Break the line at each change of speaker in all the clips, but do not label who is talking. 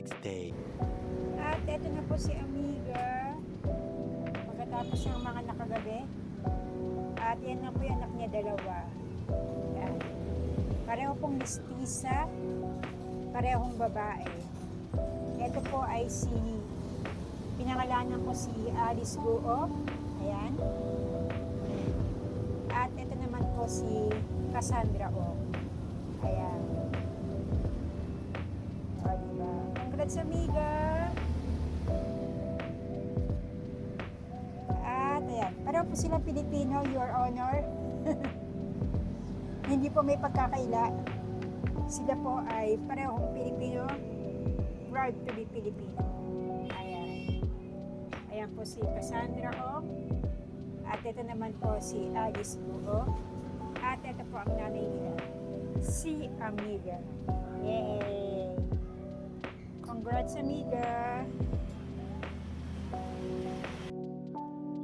next day.
At eto na po si Amiga. Pagkatapos siyang mga nakagabi. At yan na po yung anak niya dalawa. Yan. Pareho pong mestiza. Parehong babae. Ito po ay pinangalanan ko si Alice Guo. Ayan. At ito naman po si Cassandra O. Ayan. O, diba? Congrats, Amiga! At ayan. Pareho po silang Pilipino, Your Honor. Hindi po may pagkakaila. Sila po ay parehong Pilipino. Proud to be Filipino. Ayan. Ayan po si Cassandra O. At ito naman po si Alice Guo. At ito po ang nanay nila, si Amiga. Yay! Congrats, Amiga!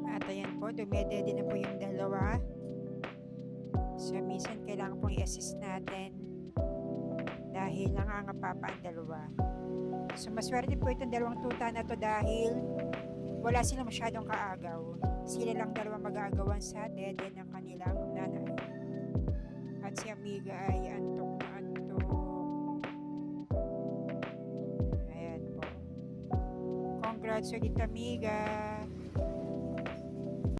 At ayan po, dumedede na po yung dalawa. So, minsan kailangan pong i-assist natin dahil nangangapapa ang dalawa. So, maswerte po itong dalawang tuta na to dahil wala silang masyadong kaagaw. Sila lang dalawa mag-aagawan sa dede ng kanilang nanay. At si Amiga ay antok na antok. Ayan po. Congrats ulit, Amiga.